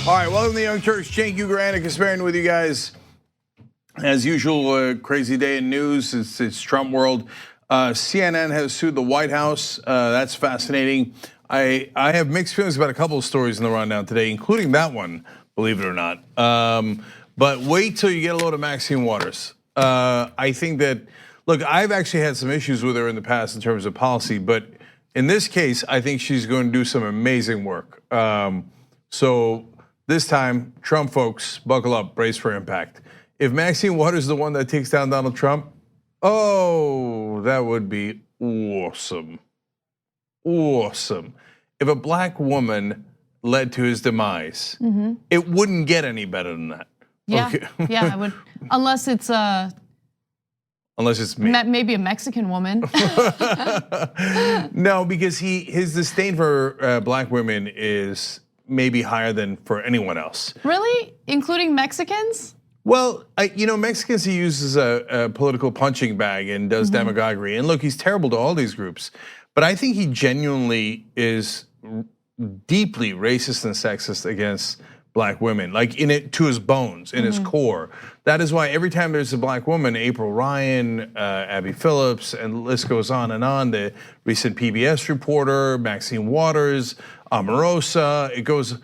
All right, welcome to the Young Turks. Cenk Ugranic is sparing with you guys. As usual, crazy day in news. It's Trump world. CNN has sued the White House. That's fascinating. I have mixed feelings about a couple of stories in the rundown today, including that one, believe it or not. But wait till you get a load of Maxine Waters. I think that, look, I've actually had some issues with her in the past in terms of policy, but in this case, I think she's going to do some amazing work. So this time, Trump folks, buckle up, brace for impact. If Maxine Waters is the one that takes down Donald Trump, oh, that would be awesome. Awesome. If a black woman led to his demise, it wouldn't get any better than that. Yeah, okay. Yeah, it would, unless it's me. Maybe a Mexican woman. No, because his disdain for black women is maybe higher than for anyone else. Really? Including Mexicans? Well, Mexicans he uses a political punching bag and does demagoguery. And look, he's terrible to all these groups. But I think he genuinely is deeply racist and sexist against black women, like in it to his bones, in his core. That is why every time there's a black woman, April Ryan, Abby Phillips, and the list goes on and on. The recent PBS reporter, Maxine Waters, Omarosa, it goes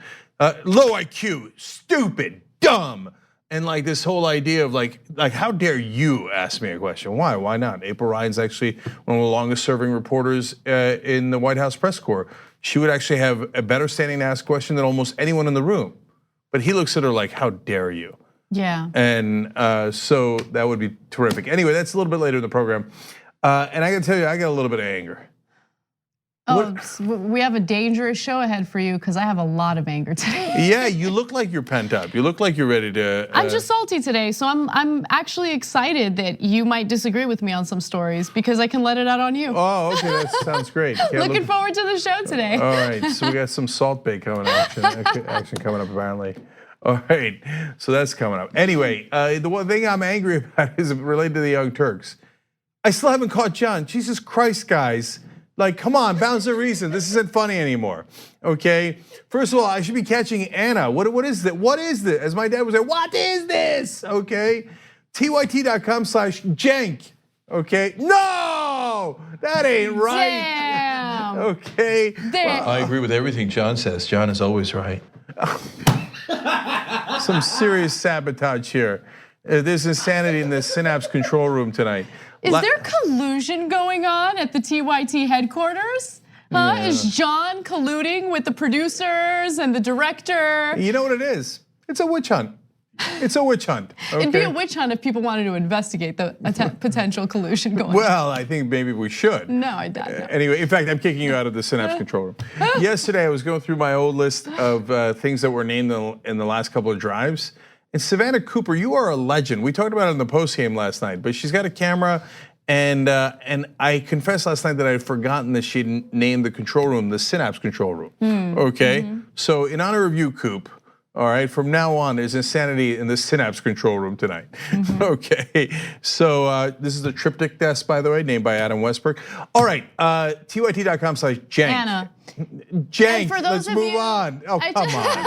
low IQ, stupid, dumb. And like this whole idea of like how dare you ask me a question? Why? Why not? April Ryan's actually one of the longest serving reporters in the White House press corps. She would actually have a better standing to ask a question than almost anyone in the room. But he looks at her like, how dare you? Yeah. And so that would be terrific. Anyway, that's a little bit later in the program. And I gotta tell you, I got a little bit of anger. Oh, we have a dangerous show ahead for you because I have a lot of anger today. Yeah, you look like you're pent up. You look like you're ready to. I'm just salty today, so I'm actually excited that you might disagree with me on some stories because I can let it out on you. Oh, okay, that sounds great. Looking forward to the show today. All right, so we got some Salt Bay coming action coming up apparently. All right, so that's coming up. Anyway, the one thing I'm angry about is related to the Young Turks. I still haven't caught John. Jesus Christ, guys. Like, come on, bounds of reason. This isn't funny anymore, okay? First of all, I should be catching Anna. What is that? What is this? As my dad would say, what is this? Okay? TYT.com/Cenk, okay? No, that ain't right. Damn. Okay. Well, I agree with everything John says. John is always right. Some serious sabotage here. There's insanity in the Synapse control room tonight. Is there collusion going on at the TYT headquarters? Huh? Yeah. Is John colluding with the producers and the director? You know what it is? It's a witch hunt. It's a witch hunt. Okay? It'd be a witch hunt if people wanted to investigate the potential collusion going on. Well, I think maybe we should. No, I doubt it. Anyway, in fact, I'm kicking you out of the Synapse control room. Yesterday, I was going through my old list of things that were named in the last couple of drives. And Savannah Cooper, you are a legend. We talked about it in the post game last night, but she's got a camera, and I confessed last night that I had forgotten that she'd named the control room the Synapse control room. Okay, so in honor of you, Coop. All right, from now on, there's insanity in the Synapse control room tonight. Okay, so this is the triptych desk, by the way, named by Adam Westberg. All right, TYT.com/Cenk. Anna. Cenk, let's move on. Oh, come on.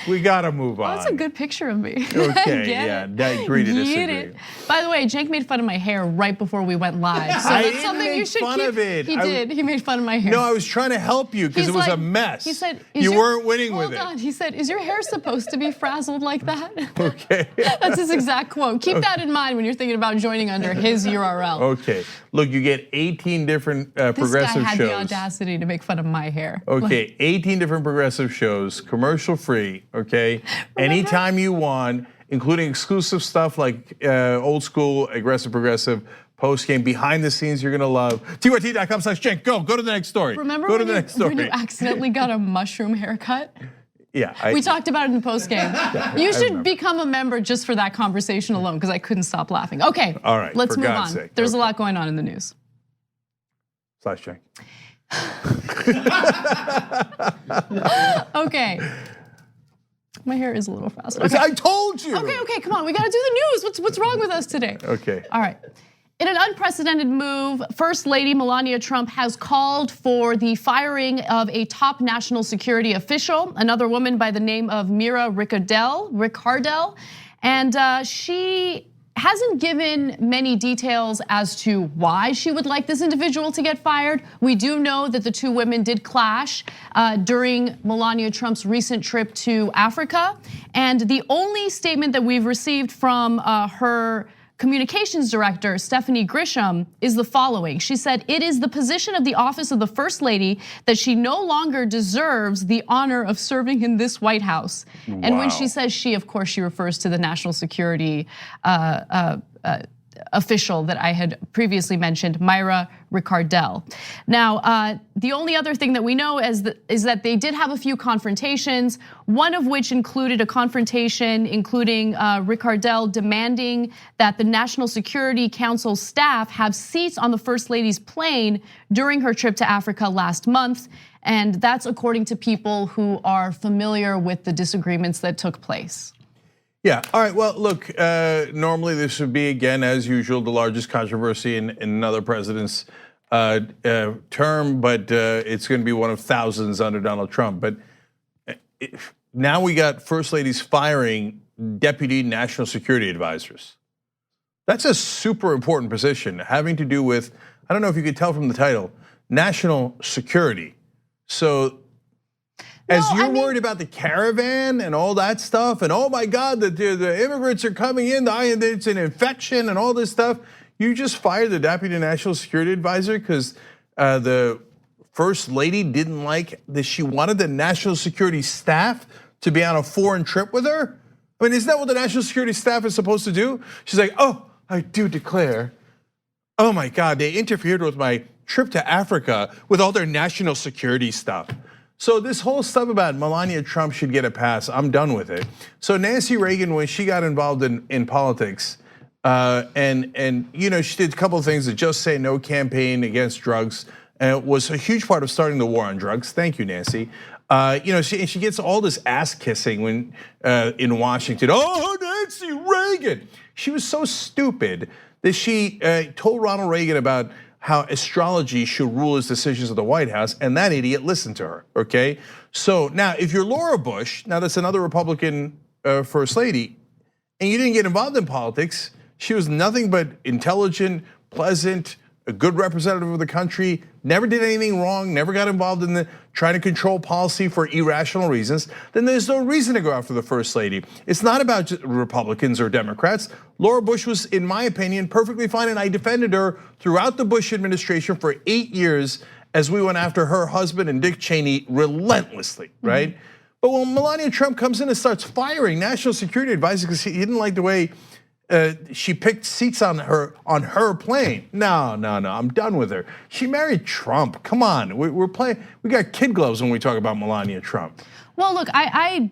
We gotta move on. Oh, that's a good picture of me. Okay, yeah, agree to disagree. By the way, Cenk made fun of my hair right before we went live. So that's something you should keep. He did. He made fun of my hair. No, I was trying to help you because it was a mess. He said, you weren't winning with it. Hold on. He said, "Is your hair supposed to be frazzled like that?" Okay. That's his exact quote. Keep that in mind when you're thinking about joining under his URL. Okay. Look, you get 18 different progressive shows. This guy had the audacity to make fun of my hair. Okay, 18 different progressive shows, commercial free, okay? Anytime you want, including exclusive stuff like old school, aggressive, progressive, post game, behind the scenes you're gonna love. TYT.com/Cenk, go to the next story. Remember go to the next story. When you accidentally got a mushroom haircut? Yeah. We talked about it in the post game. You should become a member just for that conversation alone because I couldn't stop laughing. Okay, all right, let's for move God's on. sake. There's a lot going on in the news. /Cenk. Okay. My hair is a little fast. Okay. I told you. Okay, come on. We gotta do the news. What's wrong with us today? Okay. All right. In an unprecedented move, First Lady Melania Trump has called for the firing of a top national security official, another woman by the name of Mira Ricardel, and she hasn't given many details as to why she would like this individual to get fired. We do know that the two women did clash during Melania Trump's recent trip to Africa, and the only statement that we've received from her communications director, Stephanie Grisham, is the following. She said, "It is the position of the office of the First Lady that she no longer deserves the honor of serving in this White House." Wow. And when she says she, of course, she refers to the national security official that I had previously mentioned, Myra Ricardel. Now, the only other thing that we know is that they did have a few confrontations, one of which included a confrontation including Ricardel demanding that the National Security Council staff have seats on the First Lady's plane during her trip to Africa last month. And that's according to people who are familiar with the disagreements that took place. Yeah, all right, well, look, normally this would be, again, as usual, the largest controversy in another president's term, but it's gonna be one of thousands under Donald Trump. But now we got First Ladies firing deputy national security advisors. That's a super important position, having to do with, I don't know if you could tell from the title, national security. So, as you're worried about the caravan and all that stuff, and oh my God, the immigrants are coming in, it's an infection and all this stuff, you just fired the deputy national security advisor because the First Lady didn't like that she wanted the national security staff to be on a foreign trip with her? I mean, isn't that what the national security staff is supposed to do? She's like, oh, I do declare, oh my God, they interfered with my trip to Africa with all their national security stuff. So this whole stuff about Melania Trump should get a pass, I'm done with it. So Nancy Reagan, when she got involved in politics, and she did a couple of things, the Just Say No campaign against drugs, was a huge part of starting the war on drugs. Thank you, Nancy. She gets all this ass kissing when in Washington. Oh, Nancy Reagan! She was so stupid that she told Ronald Reagan about how astrology should rule his decisions at the White House, and that idiot listened to her, okay? So now, if you're Laura Bush, now that's another Republican First Lady, and you didn't get involved in politics, she was nothing but intelligent, pleasant, a good representative of the country, never did anything wrong, never got involved in trying to control policy for irrational reasons, then there's no reason to go after the First Lady. It's not about Republicans or Democrats. Laura Bush was, in my opinion, perfectly fine, and I defended her throughout the Bush administration for 8 years as we went after her husband and Dick Cheney relentlessly, right? But when Melania Trump comes in and starts firing national security advisors because he didn't like the way she picked seats on her plane. No, I'm done with her. She married Trump. Come on, we're playing. We got kid gloves when we talk about Melania Trump. Well, look, I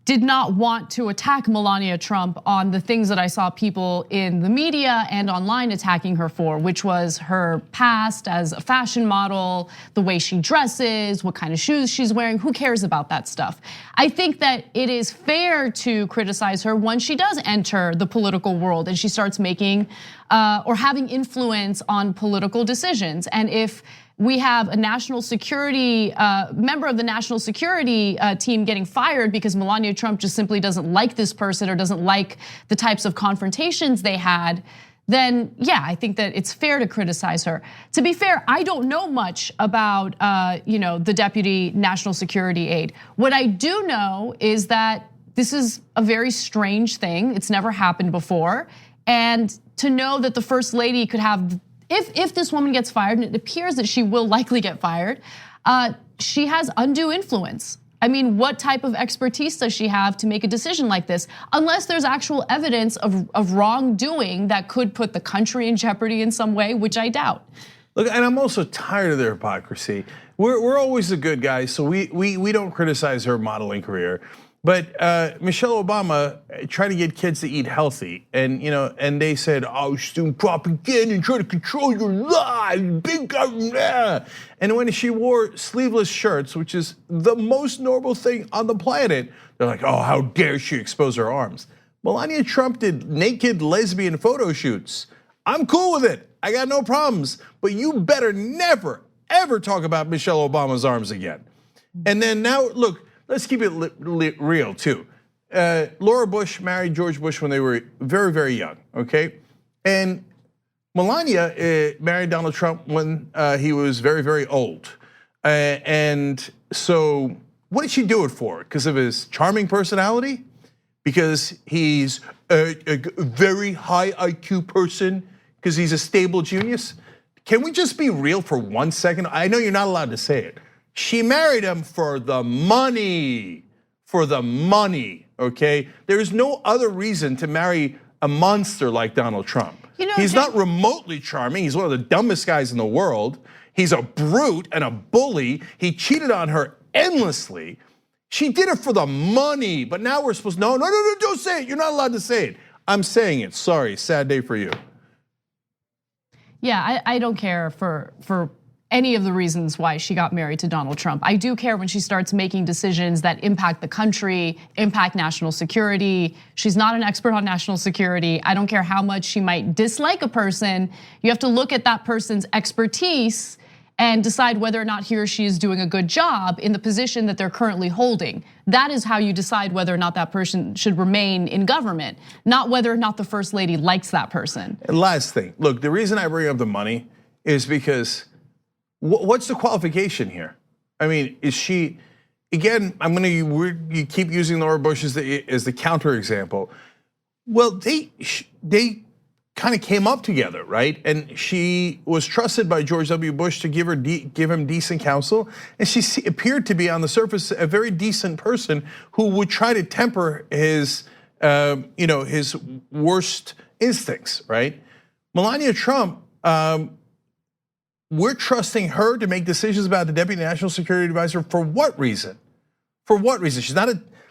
did not want to attack Melania Trump on the things that I saw people in the media and online attacking her for, which was her past as a fashion model, the way she dresses, what kind of shoes she's wearing. Who cares about that stuff? I think that it is fair to criticize her once she does enter the political world and she starts making or having influence on political decisions. And if we have a national security member of the national security team getting fired because Melania Trump just simply doesn't like this person or doesn't like the types of confrontations they had, then yeah, I think that it's fair to criticize her. To be fair, I don't know much about the deputy national security aide. What I do know is that this is a very strange thing. It's never happened before. And to know that the First Lady could have, if this woman gets fired, and it appears that she will likely get fired, she has undue influence. I mean, what type of expertise does she have to make a decision like this? Unless there's actual evidence of wrongdoing that could put the country in jeopardy in some way, which I doubt. Look, and I'm also tired of their hypocrisy. We're always the good guys, so we don't criticize her modeling career. But Michelle Obama tried to get kids to eat healthy, and they said, "Oh, she's doing propaganda and trying to control your lives, big government." And when she wore sleeveless shirts, which is the most normal thing on the planet, they're like, "Oh, how dare she expose her arms?" Melania Trump did naked lesbian photo shoots I'm cool with it. I got no problems. But you better never, ever talk about Michelle Obama's arms again. And then now, look, let's keep it real too. Laura Bush married George Bush when they were very, very young, okay? And Melania married Donald Trump when he was very, very old. And so what did she do it for? Because of his charming personality? Because he's a very high IQ person? Because he's a stable genius? Can we just be real for 1 second? I know you're not allowed to say it. She married him for the money, okay? There's no other reason to marry a monster like Donald Trump. He's not remotely charming. He's one of the dumbest guys in the world. He's a brute and a bully. He cheated on her endlessly. She did it for the money, but now we're supposed to, no, don't say it. You're not allowed to say it. I'm saying it, sorry, sad day for you. Yeah, I don't care for any of the reasons why she got married to Donald Trump. I do care when she starts making decisions that impact the country, impact national security. She's not an expert on national security. I don't care how much she might dislike a person. You have to look at that person's expertise and decide whether or not he or she is doing a good job in the position that they're currently holding. That is how you decide whether or not that person should remain in government, not whether or not the first lady likes that person. And last thing, look, the reason I bring up the money is because what's the qualification here? I mean, is she, again, you keep using Laura Bush as the counterexample. Well, they kind of came up together, right? And she was trusted by George W. Bush to give him decent counsel, and she appeared to be on the surface a very decent person who would try to temper his, his worst instincts, right? Melania Trump, we're trusting her to make decisions about the Deputy National Security Advisor for what reason? For what reason? She's not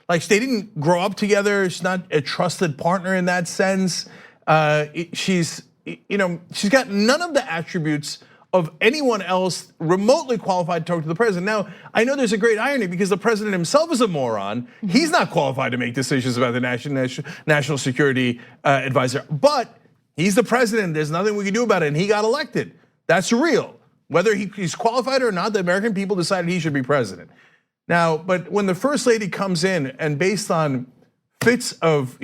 they didn't grow up together. She's not a trusted partner in that sense. She's got none of the attributes of anyone else remotely qualified to talk to the president. Now, I know there's a great irony because the president himself is a moron. He's not qualified to make decisions about the national security advisor, but he's the president. There's nothing we can do about it, and he got elected. That's real. Whether he's qualified or not, the American people decided he should be president. Now, but when the first lady comes in and based on fits of,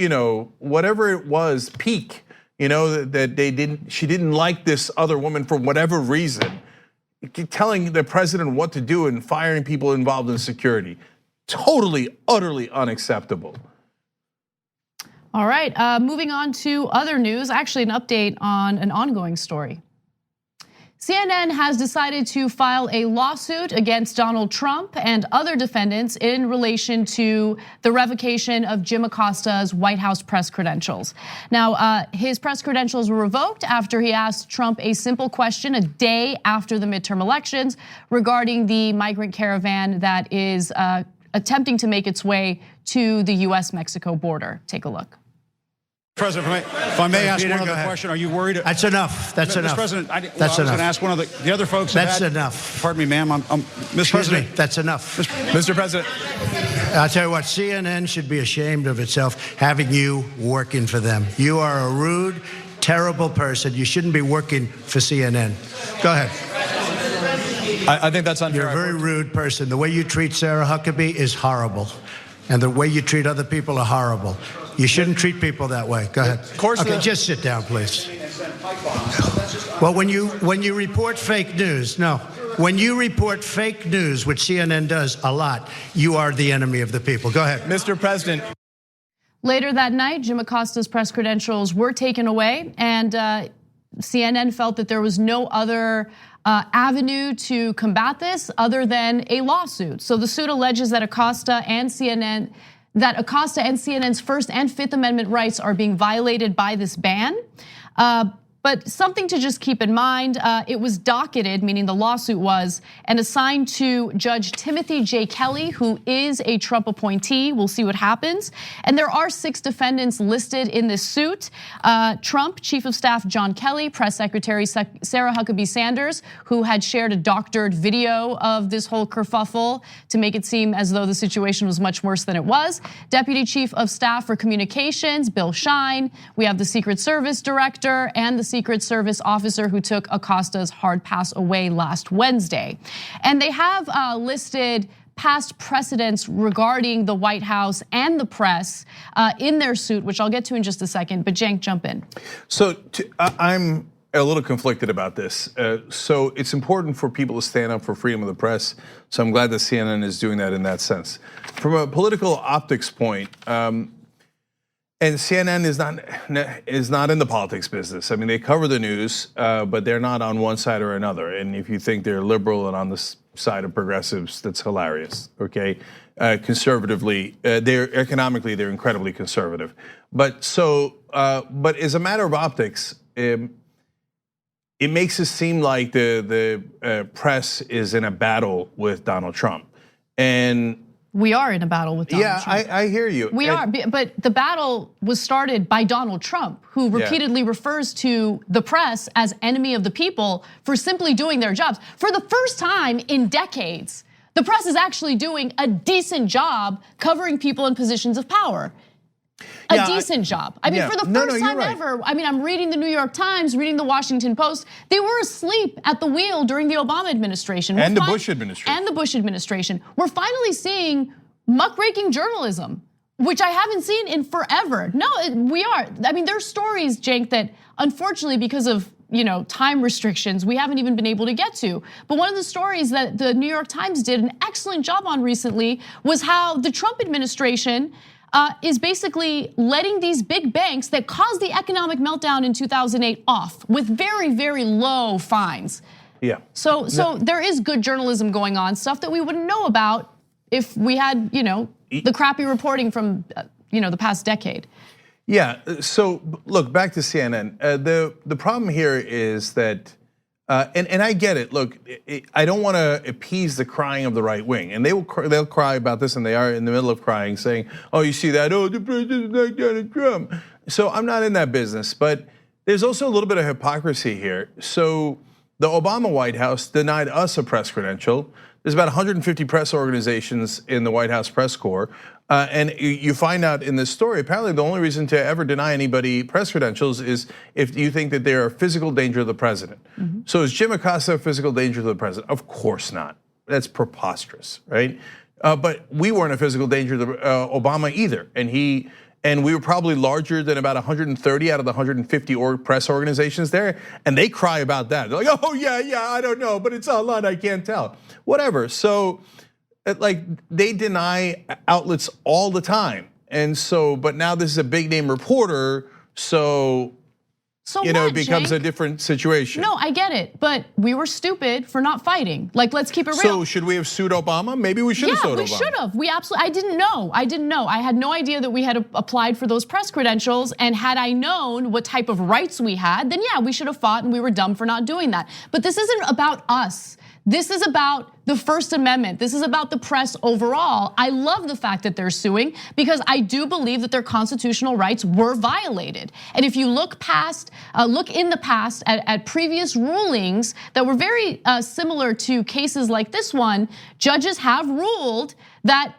whatever it was, peak, that she didn't like this other woman for whatever reason, telling the president what to do and firing people involved in security, totally, utterly unacceptable. All right, moving on to other news, actually an update on an ongoing story. CNN has decided to file a lawsuit against Donald Trump and other defendants in relation to the revocation of Jim Acosta's White House press credentials. Now, his press credentials were revoked after he asked Trump a simple question a day after the midterm elections regarding the migrant caravan that is attempting to make its way to the US-Mexico border. Take a look. President, if I may ask one other question, are you worried? That's enough. That's enough. Mr. President, I was enough. going to ask one of the other folks. That's enough. Pardon me, ma'am. Mr. President. That's enough. Mr. President. I'll tell you what, CNN should be ashamed of itself having you working for them. You are a rude, terrible person. You shouldn't be working for CNN. Go ahead. I think that's unfair. You're a very rude person. The way you treat Sarah Huckabee is horrible. And the way you treat other people are horrible. You shouldn't treat people that way. Go ahead. Of course. Okay, just sit down, please. Well, when you report fake news, when you report fake news, which CNN does a lot, you are the enemy of the people. Go ahead. Mr. President. Later that night, Jim Acosta's press credentials were taken away, and CNN felt that there was no other avenue to combat this other than a lawsuit. So the suit alleges that Acosta and CNN's First and Fifth Amendment rights are being violated by this ban. But something to just keep in mind, it was docketed, meaning the lawsuit was, and assigned to Judge Timothy J. Kelly, who is a Trump appointee. We'll see what happens. And there are 6 defendants listed in this suit. Trump, Chief of Staff John Kelly, Press Secretary Sarah Huckabee Sanders, who had shared a doctored video of this whole kerfuffle to make it seem as though the situation was much worse than it was. Deputy Chief of Staff for Communications, Bill Shine. We have the Secret Service Director and the Secret Secret Service officer who took Acosta's hard pass away last Wednesday. And they have listed past precedents regarding the White House and the press in their suit, which I'll get to in just a second, but Cenk, jump in. So I'm a little conflicted about this. So it's important for people to stand up for freedom of the press. So I'm glad that CNN is doing that in that sense. From a political optics point, and CNN is not in the politics business. I mean, they cover the news, but they're not on one side or another. And if you think they're liberal and on the side of progressives, that's hilarious. Okay, conservatively, economically they're incredibly conservative. But as a matter of optics, it makes it seem like the press is in a battle with Donald Trump, and we are in a battle with Donald Trump. Yeah, I hear you. We are, but the battle was started by Donald Trump, who repeatedly refers to the press as enemy of the people for simply doing their jobs. For the first time in decades, the press is actually doing a decent job covering people in positions of power. A decent job. I mean, for the first time ever, I mean, I'm reading the New York Times, reading the Washington Post. They were asleep at the wheel during the Obama administration. And the Bush administration. And the Bush administration. We're finally seeing muckraking journalism, which I haven't seen in forever. No, we are. I mean, there's stories, Cenk, that unfortunately because of time restrictions, we haven't even been able to get to. But one of the stories that the New York Times did an excellent job on recently was how the Trump administration is basically letting these big banks that caused the economic meltdown in 2008 off with very, very low fines. Yeah. So there is good journalism going on, stuff that we wouldn't know about if we had, the crappy reporting from, the past decade. Yeah. So look, back to CNN. The problem here is that. And I get it. Look, I don't want to appease the crying of the right wing, and they'll cry about this, and they are in the middle of crying, saying, "Oh, you see that? Oh, the president's like Donald Trump." So I'm not in that business, but there's also a little bit of hypocrisy here. So the Obama White House denied us a press credential. There's about 150 press organizations in the White House press corps. And you find out in this story, apparently the only reason to ever deny anybody press credentials is if you think that they're a physical danger to the president. Mm-hmm. So is Jim Acosta a physical danger to the president? Of course not. That's preposterous, right? But we weren't a physical danger to Obama either. And we were probably larger than about 130 out of the 150 press organizations there. And they cry about that. They're like, oh yeah, I don't know, but it's online, I can't tell. Whatever, so like they deny outlets all the time. And so, but now this is a big name reporter, so it becomes a different situation. No, I get it, but we were stupid for not fighting. Like, let's keep it real. So should we have sued Obama? Maybe we should have sued Obama. Yeah, we should have. We absolutely, I didn't know. I had no idea that we had applied for those press credentials, and had I known what type of rights we had, then yeah, we should have fought, and we were dumb for not doing that. But this isn't about us. This is about the First Amendment. This is about the press overall. I love the fact that they're suing because I do believe that their constitutional rights were violated. And if you look in the past at previous rulings that were very similar to cases like this one, judges have ruled that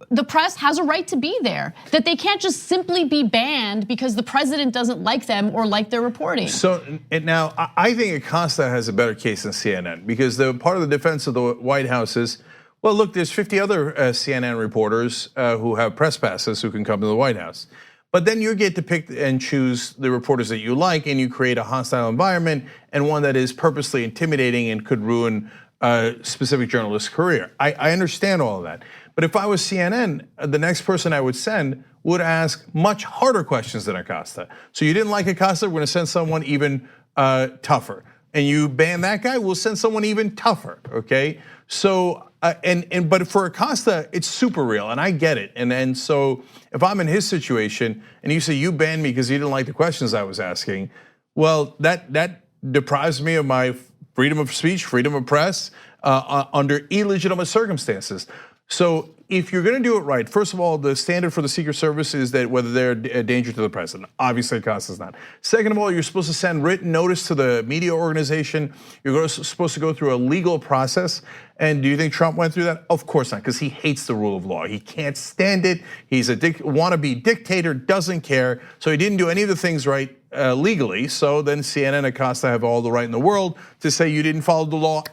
the press has a right to be there, that they can't just simply be banned because the president doesn't like them or like their reporting. So now I think Acosta has a better case than CNN because the part of the defense of the White House is, well, look, there's 50 other CNN reporters who have press passes who can come to the White House. But then you get to pick and choose the reporters that you like, and you create a hostile environment and one that is purposely intimidating and could ruin a specific journalist's career. I understand all of that. But if I was CNN, the next person I would send would ask much harder questions than Acosta. So you didn't like Acosta, we're gonna send someone even tougher. And you ban that guy, we'll send someone even tougher, okay? So, but for Acosta, it's super real, and I get it. And so if I'm in his situation, and you say you banned me because you didn't like the questions I was asking, well, that deprives me of my freedom of speech, freedom of press, under illegitimate circumstances. So if you're going to do it right, first of all, the standard for the Secret Service is that whether they're a danger to the president. Obviously, Acosta's not. Second of all, you're supposed to send written notice to the media organization. You're supposed to go through a legal process. And do you think Trump went through that? Of course not, because he hates the rule of law. He can't stand it. He's a wannabe dictator, doesn't care. So he didn't do any of the things right legally. So then CNN and Acosta have all the right in the world to say you didn't follow the law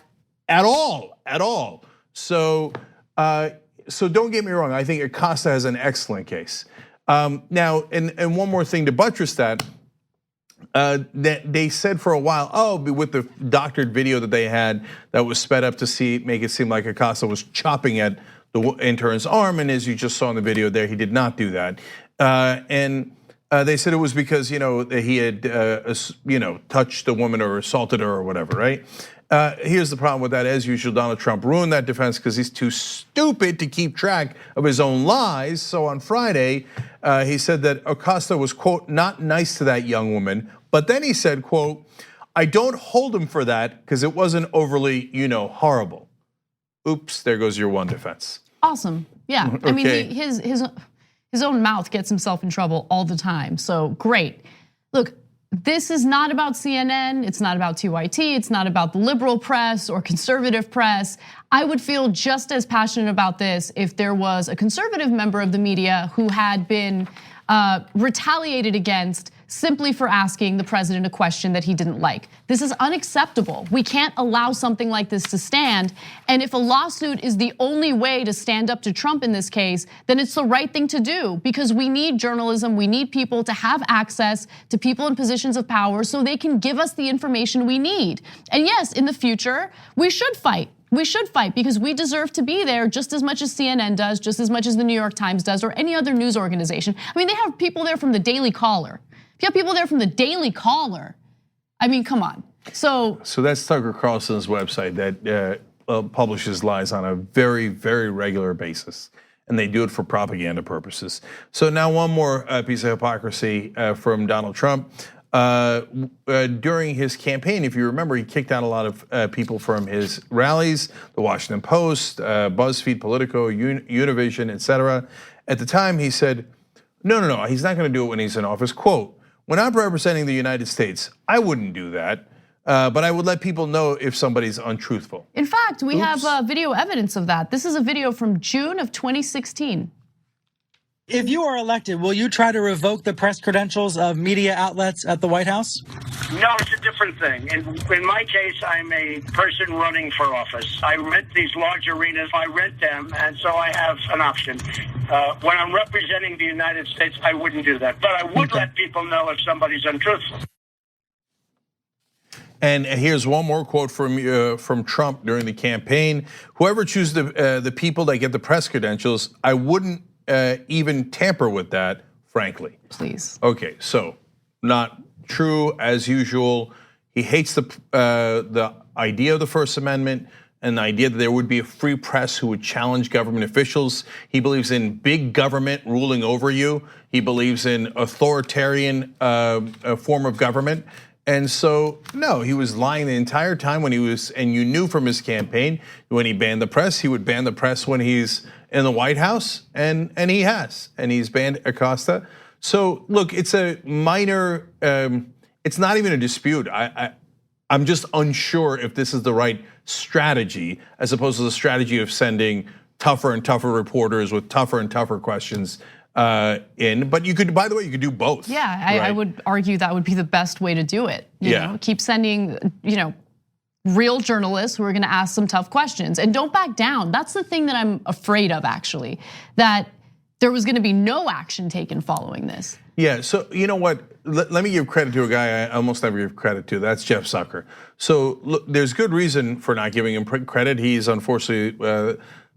at all. So don't get me wrong. I think Acosta has an excellent case. Now, and one more thing to buttress that they said for a while, with the doctored video that they had that was sped up to make it seem like Acosta was chopping at the intern's arm, and as you just saw in the video there, he did not do that. And they said it was because he had touched the woman or assaulted her or whatever, right? Here's the problem with that. As usual, Donald Trump ruined that defense because he's too stupid to keep track of his own lies. So on Friday, he said that Acosta was, quote, not nice to that young woman. But then he said, quote, I don't hold him for that because it wasn't overly, horrible. Oops, there goes your one defense. Awesome, yeah. Okay. I mean, his own mouth gets himself in trouble all the time, so great. Look, this is not about CNN, it's not about TYT, it's not about the liberal press or conservative press. I would feel just as passionate about this if there was a conservative member of the media who had been retaliated against simply for asking the president a question that he didn't like. This is unacceptable. We can't allow something like this to stand. And if a lawsuit is the only way to stand up to Trump in this case, then it's the right thing to do, because we need journalism, we need people to have access to people in positions of power so they can give us the information we need. And yes, in the future, we should fight. We should fight because we deserve to be there just as much as CNN does, just as much as the New York Times does, or any other news organization. I mean, they have people there from the Daily Caller. If you have people there from the Daily Caller, I mean, come on. So that's Tucker Carlson's website that publishes lies on a very, very regular basis, and they do it for propaganda purposes. So now one more piece of hypocrisy from Donald Trump. During his campaign, if you remember, he kicked out a lot of people from his rallies, the Washington Post, BuzzFeed, Politico, Univision, etc. At the time, he said, no, he's not gonna do it when he's in office. Quote, when I'm representing the United States, I wouldn't do that, but I would let people know if somebody's untruthful. In fact, we have video evidence of that. This is a video from June of 2016. If you are elected, will you try to revoke the press credentials of media outlets at the White House? No, it's a different thing. In my case, I'm a person running for office. I rent these large arenas, I rent them, and so I have an option. When I'm representing the United States, I wouldn't do that. But I would let people know if somebody's untruthful. And here's one more quote from Trump during the campaign. Whoever chooses the people that get the press credentials, I wouldn't even tamper with that, frankly. Please. Okay, so not true as usual. He hates the idea of the First Amendment and the idea that there would be a free press who would challenge government officials. He believes in big government ruling over you. He believes in authoritarian form of government. And so, no, he was lying the entire time when he was, and you knew from his campaign, when he banned the press, he would ban the press when he's in the White House, and he has, and he's banned Acosta. So look, it's a minor, it's not even a dispute. I'm just unsure if this is the right strategy, as opposed to the strategy of sending tougher and tougher reporters with tougher and tougher questions in. But you could, by the way, you could do both. Yeah, I would argue that would be the best way to do it. You know, keep sending, real journalists who are gonna ask some tough questions, and don't back down. That's the thing that I'm afraid of, actually, that there was gonna be no action taken following this. Yeah, so you know what? Let me give credit to a guy I almost never give credit to. That's Jeff Zucker. So look, there's good reason for not giving him credit. He's unfortunately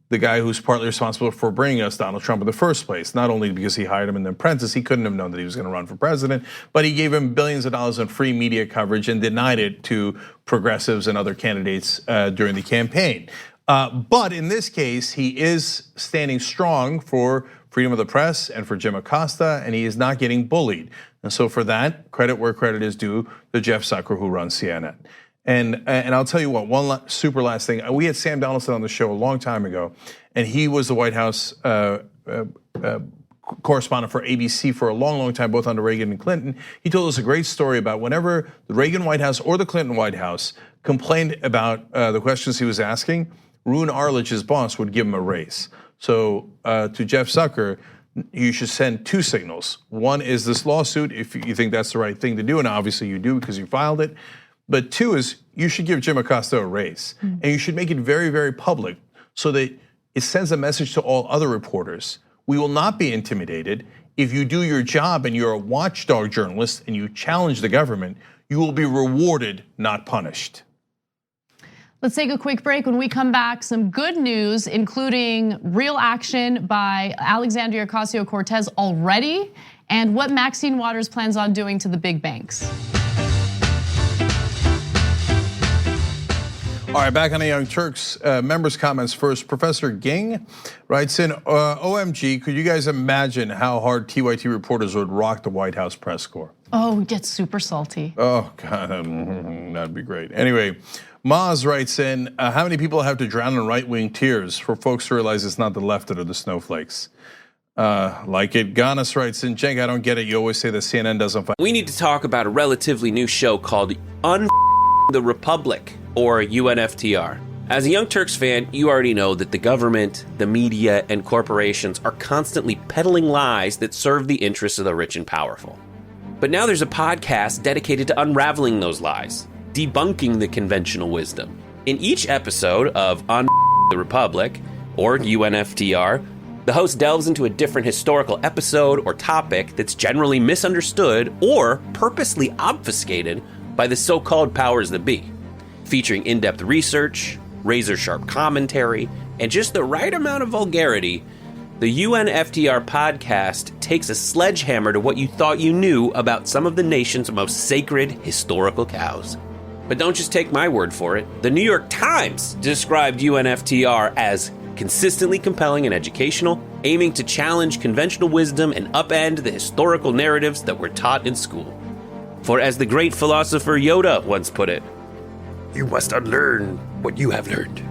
the guy who's partly responsible for bringing us Donald Trump in the first place. Not only because he hired him in the apprentice, he couldn't have known that he was gonna run for president, but he gave him billions of dollars in free media coverage and denied it to progressives and other candidates during the campaign. But in this case, he is standing strong for freedom of the press and for Jim Acosta, and he is not getting bullied. And so for that, credit where credit is due to Jeff Zucker, who runs CNN. And I'll tell you what, one super last thing. We had Sam Donaldson on the show a long time ago, and he was the White House correspondent for ABC for a long, long time, both under Reagan and Clinton. He told us a great story about whenever the Reagan White House or the Clinton White House complained about the questions he was asking, Roone Arledge, his boss, would give him a raise. So to Jeff Zucker, you should send two signals. One is this lawsuit, if you think that's the right thing to do, and obviously you do because you filed it. But two is you should give Jim Acosta a raise. And you should make it very, very public so that it sends a message to all other reporters. We will not be intimidated. If you do your job and you're a watchdog journalist and you challenge the government, you will be rewarded, not punished. Let's take a quick break. When we come back, some good news, including real action by Alexandria Ocasio-Cortez already, and what Maxine Waters plans on doing to the big banks. All right, back on the Young Turks, members' comments first. Professor Ging writes in, OMG, could you guys imagine how hard TYT reporters would rock the White House press corps? Oh, we get super salty. Oh, God, that'd be great. Anyway, Maz writes in, how many people have to drown in right-wing tears for folks to realize it's not the left that are the snowflakes? Like it. Ganas writes in, Cenk, I don't get it. You always say that CNN doesn't fight. We need to talk about a relatively new show called the Republic, or UNFTR. As a Young Turks fan, you already know that the government, the media, and corporations are constantly peddling lies that serve the interests of the rich and powerful. But now there's a podcast dedicated to unraveling those lies, debunking the conventional wisdom. In each episode of the Republic, or UNFTR, the host delves into a different historical episode or topic that's generally misunderstood or purposely obfuscated by the so-called powers that be, featuring in-depth research, razor-sharp commentary, and just the right amount of vulgarity. The UNFTR podcast takes a sledgehammer to what you thought you knew about some of the nation's most sacred historical cows. But don't just take my word for it. The New York Times described UNFTR as consistently compelling and educational, aiming to challenge conventional wisdom and upend the historical narratives that were taught in school. For as the great philosopher Yoda once put it, you must unlearn what you have learned.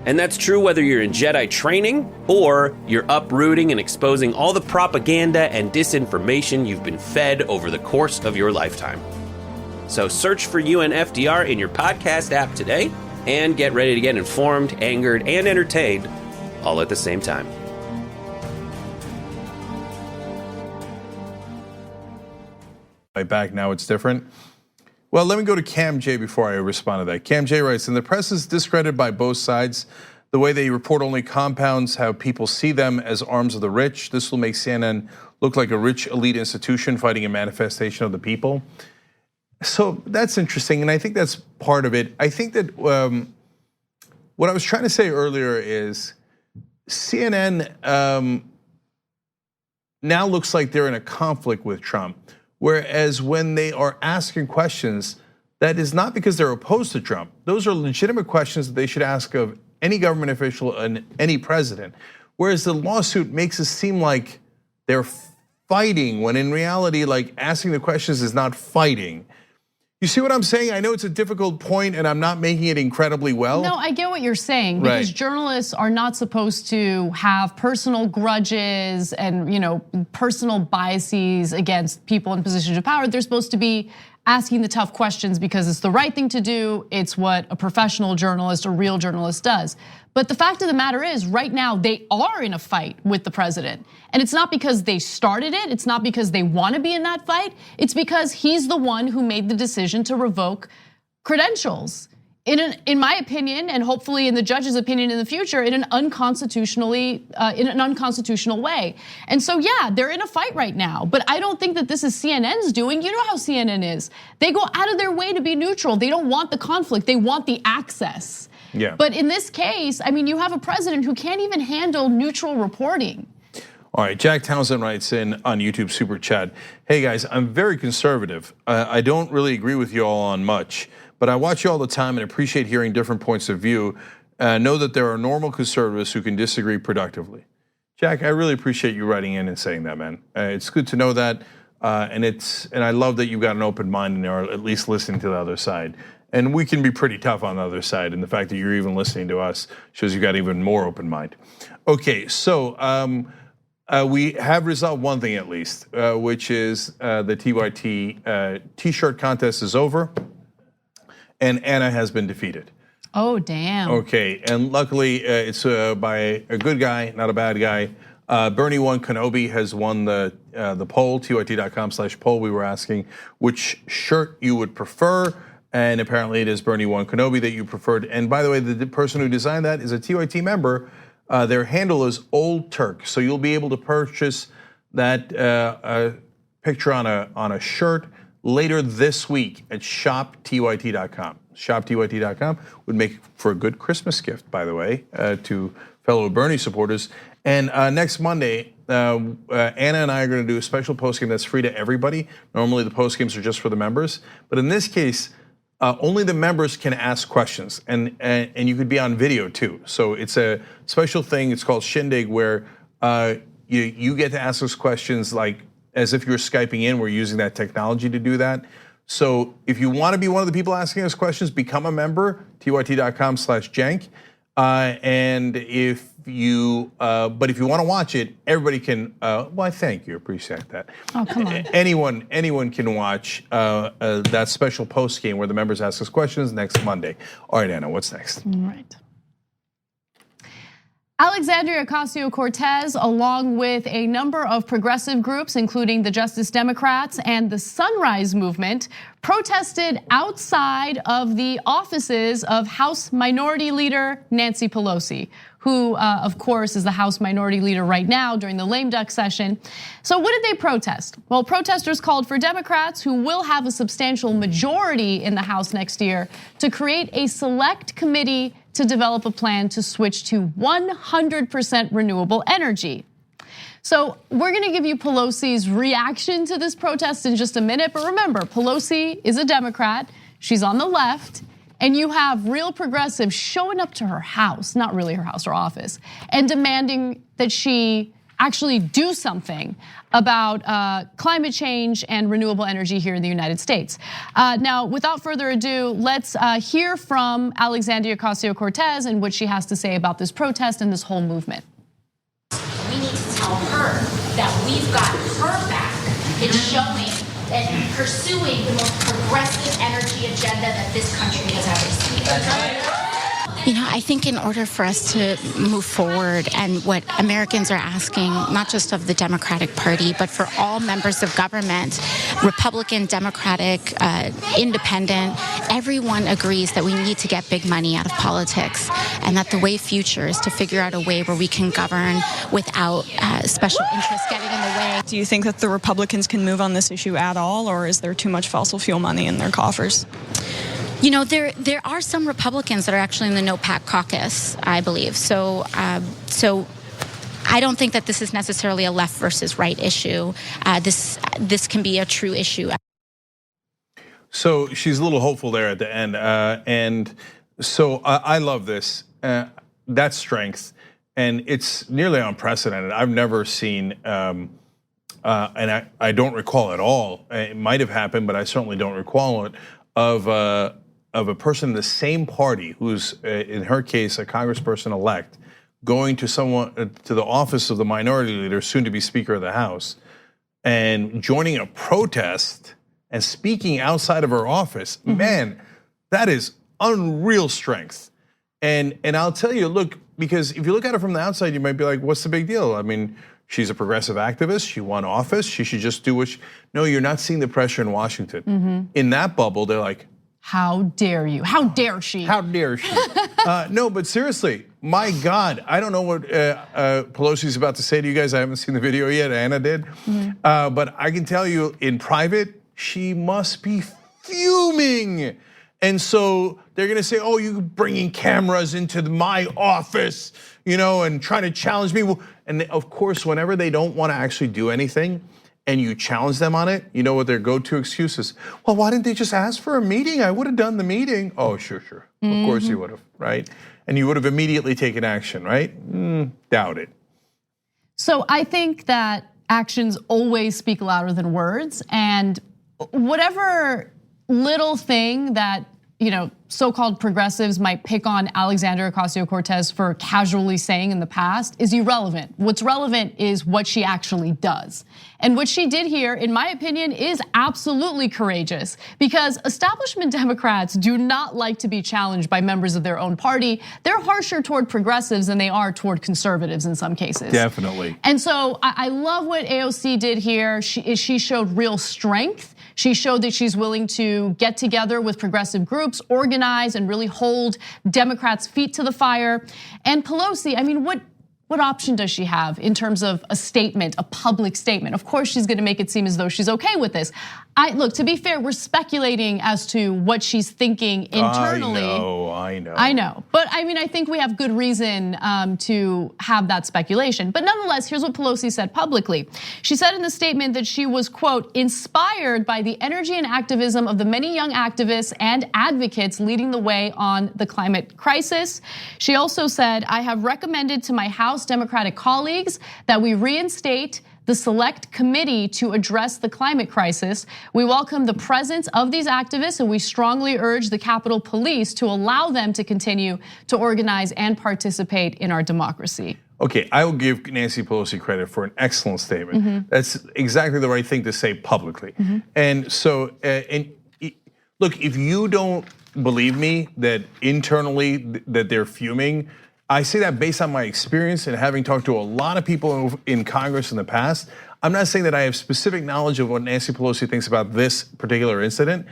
And that's true whether you're in Jedi training or you're uprooting and exposing all the propaganda and disinformation you've been fed over the course of your lifetime. So search for UNFTR in your podcast app today and get ready to get informed, angered, and entertained all at the same time. Right back, now it's different. Well, let me go to Cam J before I respond to that. Cam J writes, and the press is discredited by both sides. The way they report only compounds how people see them as arms of the rich. This will make CNN look like a rich elite institution fighting a manifestation of the people. So that's interesting, and I think that's part of it. I think that what I was trying to say earlier is CNN now looks like they're in a conflict with Trump. Whereas when they are asking questions, that is not because they're opposed to Trump. Those are legitimate questions that they should ask of any government official and any president. Whereas the lawsuit makes it seem like they're fighting, when in reality, like asking the questions is not fighting. You see what I'm saying? I know it's a difficult point and I'm not making it incredibly well. No, I get what you're saying, because Right. journalists are not supposed to have personal grudges and personal biases against people in positions of power. They're supposed to be asking the tough questions because it's the right thing to do. It's what a professional journalist, a real journalist does. But the fact of the matter is, right now, they are in a fight with the president. And it's not because they started it. It's not because they want to be in that fight. It's because he's the one who made the decision to revoke credentials. In my opinion, and hopefully in the judge's opinion in the future, in an unconstitutional way. And so yeah, they're in a fight right now, but I don't think that this is CNN's doing. You know how CNN is. They go out of their way to be neutral. They don't want the conflict, they want the access. Yeah. But in this case, I mean, you have a president who can't even handle neutral reporting. All right, Jack Townsend writes in on YouTube Super Chat, hey guys, I'm very conservative. I don't really agree with you all on much, but I watch you all the time and appreciate hearing different points of view. Know that there are normal conservatives who can disagree productively. Jack, I really appreciate you writing in and saying that, man. It's good to know that, and I love that you've got an open mind and are at least listening to the other side. And we can be pretty tough on the other side. And the fact that you're even listening to us shows you've got even more open mind. Okay, so we have resolved one thing at least, which is the TYT T-shirt contest is over, and Anna has been defeated. Oh, damn. Okay, and luckily it's by a good guy, not a bad guy. Bernie One Kenobi has won the poll, tyt.com/poll. We were asking which shirt you would prefer, and apparently it is Bernie One Kenobi that you preferred. And by the way, the person who designed that is a TYT member. Their handle is Old Turk, so you'll be able to purchase that picture on a shirt later this week at shoptyt.com. Shoptyt.com would make for a good Christmas gift, by the way, to fellow Bernie supporters. And next Monday, Anna and I are going to do a special postgame that's free to everybody. Normally, the postgames are just for the members, but in this case, only the members can ask questions, and you could be on video too. So it's a special thing. It's called Shindig, where you get to ask us questions like as if you're Skyping in. We're using that technology to do that. So if you want to be one of the people asking us questions, become a member, tyt.com/jank. And if you want to watch it, everybody can. Well, I thank you, appreciate that. Oh, come on. Anyone can watch that special post game where the members ask us questions next Monday. All right, Anna, what's next? All right. Alexandria Ocasio-Cortez, along with a number of progressive groups, including the Justice Democrats and the Sunrise Movement, protested outside of the offices of House Minority Leader Nancy Pelosi, who, of course, is the House Minority Leader right now during the lame duck session. So what did they protest? Well, protesters called for Democrats, who will have a substantial majority in the House next year, to create a select committee to develop a plan to switch to 100% renewable energy. So we're gonna give you Pelosi's reaction to this protest in just a minute, but remember, Pelosi is a Democrat, she's on the left, and you have real progressives showing up to her house, not really her house, her office, and demanding that she actually do something about climate change and renewable energy here in the United States. Now, without further ado, let's hear from Alexandria Ocasio-Cortez and what she has to say about this protest and this whole movement. We need to tell her that we've got her back in showing and pursuing the most progressive energy agenda that this country has ever seen. You know, I think in order for us to move forward, and what Americans are asking, not just of the Democratic Party, but for all members of government, Republican, Democratic, Independent, everyone agrees that we need to get big money out of politics, and that the way future is to figure out a way where we can govern without special interests getting in the way. Do you think that the Republicans can move on this issue at all, or is there too much fossil fuel money in their coffers? You know, there are some Republicans that are actually in the No PAC caucus, I believe. So I don't think that this is necessarily a left versus right issue. This can be a true issue. So she's a little hopeful there at the end, and so I love this. That strength, and it's nearly unprecedented. I've never seen, and I don't recall at all. It might have happened, but I certainly don't recall it. Of a person in the same party who's, in her case, a congressperson-elect, going to the office of the minority leader, soon to be Speaker of the House, and joining a protest and speaking outside of her office. Mm-hmm. Man, that is unreal strength. And I'll tell you, look, because if you look at it from the outside, you might be like, what's the big deal? I mean, she's a progressive activist, she won office, she should just do what no, you're not seeing the pressure in Washington. Mm-hmm. In that bubble, they're like, how dare you? How dare she? How dare she? No, but seriously, my God, I don't know what Pelosi's about to say to you guys. I haven't seen the video yet, Anna did. Mm-hmm. But I can tell you in private, she must be fuming. And so they're gonna say, oh, you're bringing cameras into my office, you know, and trying to challenge me. And of course, whenever they don't wanna actually do anything, and you challenge them on it, you know what their go-to excuse is? Well, why didn't they just ask for a meeting? I would have done the meeting. Oh, sure. Mm-hmm. Of course you would have, right? And you would have immediately taken action, right? Doubt it. So I think that actions always speak louder than words, and whatever little thing that so-called progressives might pick on Alexandria Ocasio-Cortez for casually saying in the past is irrelevant. What's relevant is what she actually does. And what she did here, in my opinion, is absolutely courageous because establishment Democrats do not like to be challenged by members of their own party. They're harsher toward progressives than they are toward conservatives in some cases. Definitely. And so I love what AOC did here. She showed real strength. She showed that she's willing to get together with progressive groups, organize, and really hold Democrats' feet to the fire. And Pelosi, I mean, what option does she have in terms of a statement, a public statement? Of course, she's gonna make it seem as though she's okay with this. Look, to be fair, we're speculating as to what she's thinking internally. I know. But I mean, I think we have good reason to have that speculation. But nonetheless, here's what Pelosi said publicly. She said in the statement that she was, quote, inspired by the energy and activism of the many young activists and advocates leading the way on the climate crisis. She also said, I have recommended to my House Democratic colleagues that we reinstate the Select Committee to address the climate crisis. We welcome the presence of these activists and we strongly urge the Capitol Police to allow them to continue to organize and participate in our democracy. Okay, I will give Nancy Pelosi credit for an excellent statement. That's exactly the right thing to say publicly. And so, look, if you don't believe me that internally that they're fuming, I say that based on my experience and having talked to a lot of people in Congress in the past. I'm not saying that I have specific knowledge of what Nancy Pelosi thinks about this particular incident.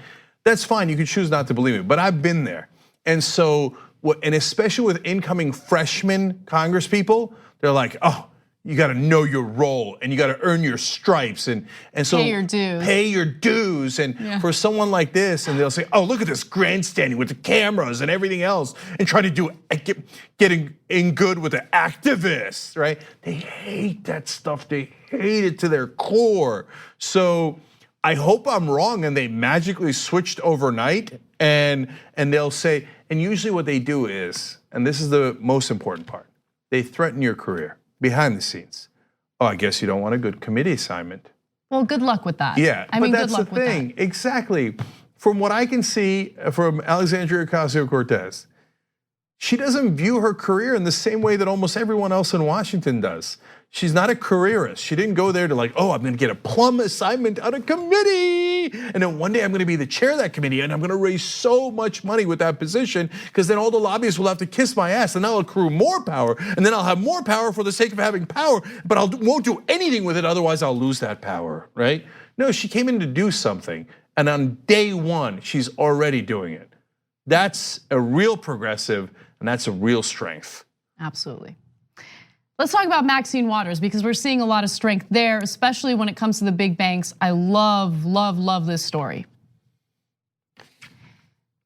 That's fine, you can choose not to believe me, but I've been there. And so, and especially with incoming freshman Congress people, they're like, oh, you gotta know your role and you gotta earn your stripes and so pay your dues. Pay your dues. And for someone like this, and they'll say, oh, look at this grandstanding with the cameras and everything else, and try to getting in good with the activists, right? They hate that stuff. They hate it to their core. So I hope I'm wrong and they magically switched overnight and they'll say, and usually what they do is, and this is the most important part, they threaten your career. Behind the scenes. Oh, I guess you don't want a good committee assignment. Well, good luck with that. Yeah, I mean, but that's good luck the thing. with that. Exactly. From what I can see from Alexandria Ocasio-Cortez, she doesn't view her career in the same way that almost everyone else in Washington does. She's not a careerist. She didn't go there to like, oh, I'm gonna get a plum assignment on a committee. And then one day I'm gonna be the chair of that committee and I'm gonna raise so much money with that position because then all the lobbyists will have to kiss my ass and I'll accrue more power. And then I'll have more power for the sake of having power, but I won't do anything with it, otherwise I'll lose that power, right? No, she came in to do something. And on day one, she's already doing it. That's a real progressive and that's a real strength. Absolutely. Let's talk about Maxine Waters because we're seeing a lot of strength there, especially when it comes to the big banks. I love this story.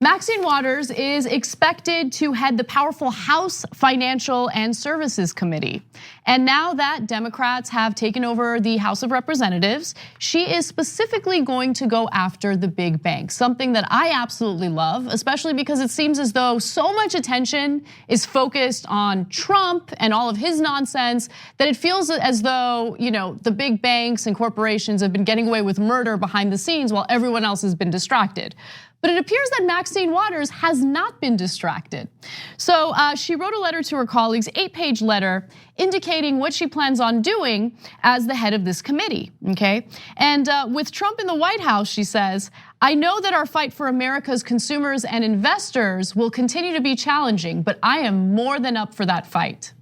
Maxine Waters is expected to head the powerful House Financial and Services Committee. And now that Democrats have taken over the House of Representatives, she is specifically going to go after the big banks, something that I absolutely love, especially because it seems as though so much attention is focused on Trump and all of his nonsense that it feels as though, the big banks and corporations have been getting away with murder behind the scenes while everyone else has been distracted. But it appears that Maxine Waters has not been distracted. So she wrote a letter to her colleagues, 8-page letter, indicating what she plans on doing as the head of this committee, okay? And with Trump in the White House, she says, I know that our fight for America's consumers and investors will continue to be challenging, but I am more than up for that fight.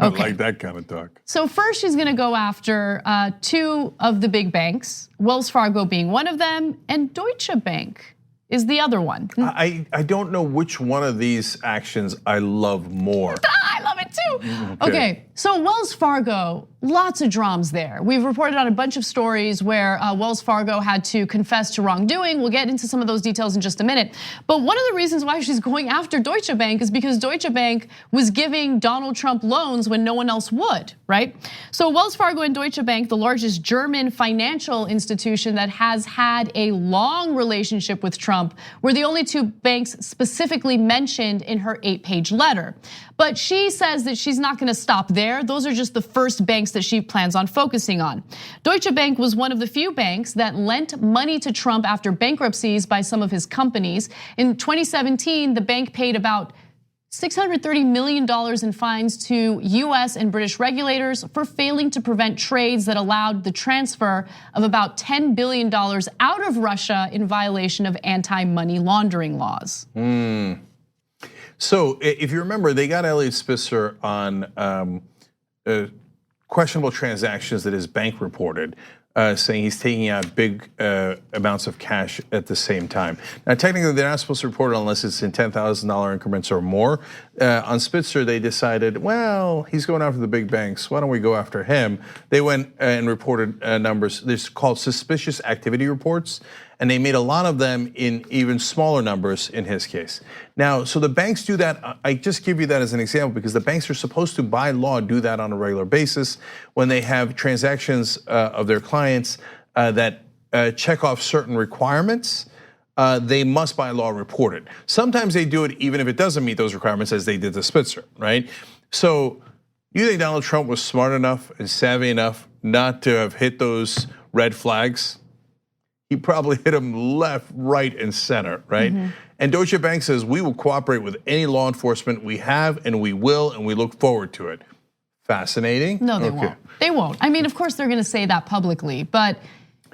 Okay. I like that kind of talk. So first she's gonna go after 2 of the big banks, Wells Fargo being one of them, and Deutsche Bank is the other one. I don't know which one of these actions I love more. I love it too. Okay, so Wells Fargo, lots of dramas there. We've reported on a bunch of stories where Wells Fargo had to confess to wrongdoing. We'll get into some of those details in just a minute. But one of the reasons why she's going after Deutsche Bank is because Deutsche Bank was giving Donald Trump loans when no one else would, right? So Wells Fargo and Deutsche Bank, the largest German financial institution that has had a long relationship with Trump, were the only 2 banks specifically mentioned in her 8-page letter. But she says that she's not gonna stop there. Those are just the first banks banks that she plans on focusing on. Deutsche Bank was one of the few banks that lent money to Trump after bankruptcies by some of his companies. In 2017, the bank paid about $630 million in fines to US and British regulators for failing to prevent trades that allowed the transfer of about $10 billion out of Russia in violation of anti-money laundering laws. So if you remember, they got Elliot Spitzer on questionable transactions that his bank reported, saying he's taking out big amounts of cash at the same time. Now, technically, they're not supposed to report it unless it's in $10,000 increments or more. On Spitzer, they decided, well, he's going after the big banks. Why don't we go after him? They went and reported numbers. They're called suspicious activity reports, and they made a lot of them in even smaller numbers in his case. Now, so the banks do that. I just give you that as an example because the banks are supposed to, by law, do that on a regular basis when they have transactions of their clients that check off certain requirements. They must, by law, report it. Sometimes they do it even if it doesn't meet those requirements, as they did to Spitzer, right? So you think Donald Trump was smart enough and savvy enough not to have hit those red flags? He probably hit them left, right, and center, right? And Deutsche Bank says, we will cooperate with any law enforcement we have, and we will, and we look forward to it. Fascinating? No, they won't. They won't. I mean, of course they're gonna say that publicly, but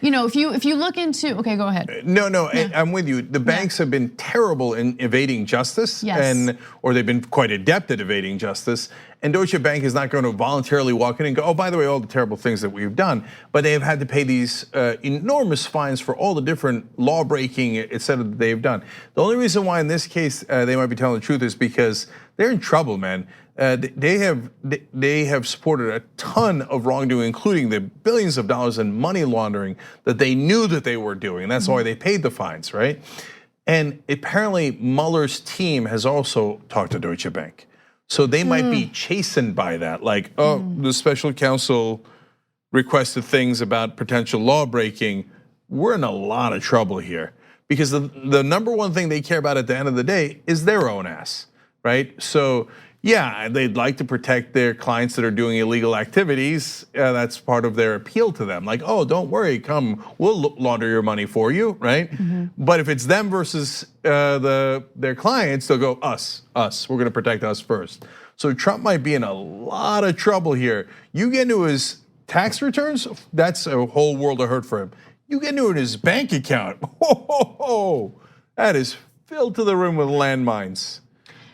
if you look into, okay, go ahead. No, yeah. I'm with you. The banks have been terrible in evading justice, yes. Or they've been quite adept at evading justice. And Deutsche Bank is not going to voluntarily walk in and go, oh, by the way, all the terrible things that we've done. But they have had to pay these enormous fines for all the different law breaking, et cetera, that they've done. The only reason why in this case they might be telling the truth is because they're in trouble, man. They have supported a ton of wrongdoing, including the billions of dollars in money laundering that they knew that they were doing. That's why they paid the fines, right? And apparently Mueller's team has also talked to Deutsche Bank. So they might be chastened by that, like, oh, the special counsel requested things about potential law breaking. We're in a lot of trouble here because the number one thing they care about at the end of the day is their own ass, right? So yeah, they'd like to protect their clients that are doing illegal activities. That's part of their appeal to them. Like, oh, don't worry, come, we'll launder your money for you, right? But if it's them versus their clients, they'll go, us, we're gonna protect us first. So Trump might be in a lot of trouble here. You get into his tax returns, that's a whole world of hurt for him. You get into his bank account, that is filled to the rim with landmines.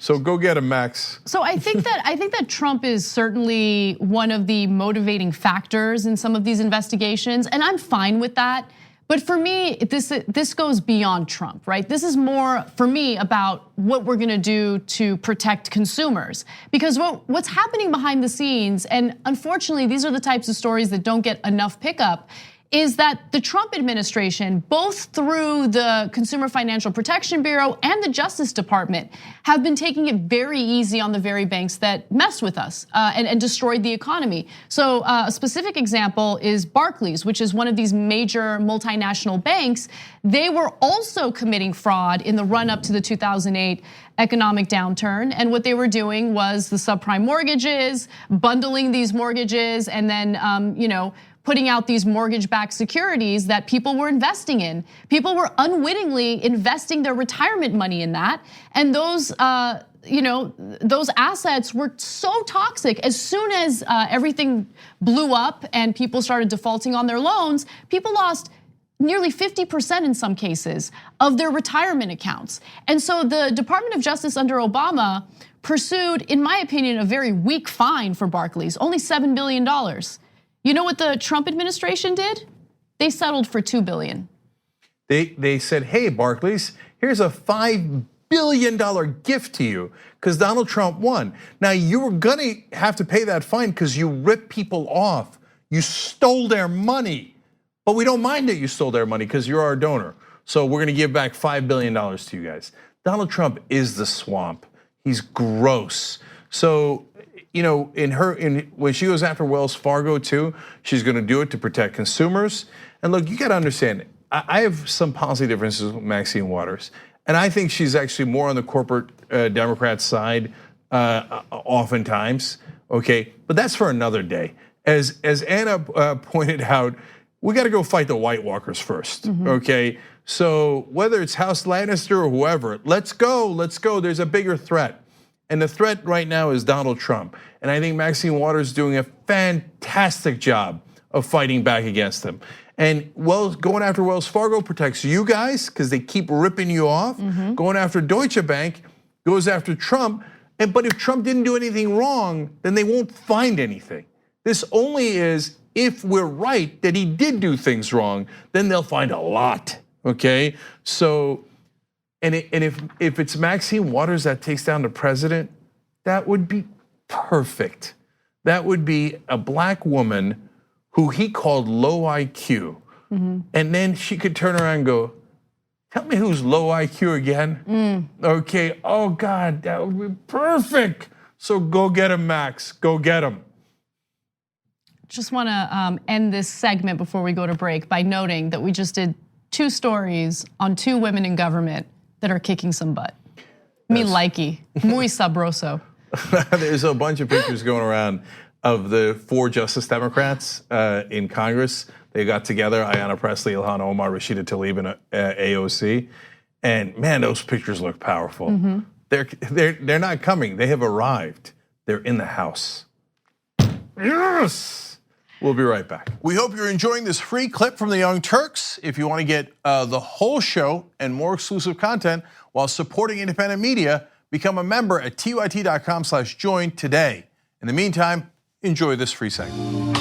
So go get him, Max. So I think that Trump is certainly one of the motivating factors in some of these investigations, and I'm fine with that. But for me, this goes beyond Trump, right? This is more for me about what we're gonna do to protect consumers. Because what's happening behind the scenes, and unfortunately, these are the types of stories that don't get enough pickup, is that the Trump administration, both through the Consumer Financial Protection Bureau and the Justice Department, have been taking it very easy on the very banks that messed with us and destroyed the economy. So a specific example is Barclays, which is one of these major multinational banks. They were also committing fraud in the run up to the 2008 economic downturn. And what they were doing was the subprime mortgages, bundling these mortgages, and then putting out these mortgage-backed securities that people were investing in. People were unwittingly investing their retirement money in that, and those assets were so toxic. As soon as everything blew up and people started defaulting on their loans, people lost nearly 50% in some cases of their retirement accounts. And so the Department of Justice under Obama pursued, in my opinion, a very weak fine for Barclays, only $7 billion. You know what the Trump administration did? They settled for $2 billion. They said, hey, Barclays, here's a $5 billion gift to you because Donald Trump won. Now you were gonna have to pay that fine because you ripped people off. You stole their money, but we don't mind that you stole their money because you're our donor. So we're gonna give back $5 billion to you guys. Donald Trump is the swamp. He's gross. So, when she goes after Wells Fargo too, she's gonna do it to protect consumers. And look, you gotta understand, I have some policy differences with Maxine Waters. And I think she's actually more on the corporate Democrat side oftentimes, okay? But that's for another day. as Anna pointed out, we got to go fight the White Walkers first, okay? So whether it's House Lannister or whoever, let's go. There's a bigger threat. And the threat right now is Donald Trump. And I think Maxine Waters is doing a fantastic job of fighting back against them. And going after Wells Fargo protects you guys because they keep ripping you off. Going after Deutsche Bank goes after Trump. But if Trump didn't do anything wrong, then they won't find anything. This only is if we're right that he did do things wrong, then they'll find a lot, okay? So, and if it's Maxine Waters that takes down the president, that would be perfect. That would be a black woman who he called low IQ. And then she could turn around and go, tell me who's low IQ again? Okay, oh God, that would be perfect. So go get him, Max, go get him. Just wanna end this segment before we go to break by noting that we just did 2 stories on 2 women in government that are kicking some butt. Me likey, muy sabroso. There's a bunch of pictures going around of the 4 Justice Democrats in Congress. They got together, Ayanna Pressley, Ilhan Omar, Rashida Tlaib, and AOC. And man, those pictures look powerful. They're not coming, they have arrived. They're in the House. Yes! We'll be right back. We hope you're enjoying this free clip from the Young Turks. If you want to get the whole show and more exclusive content while supporting independent media, become a member at tyt.com/join today. In the meantime, enjoy this free segment.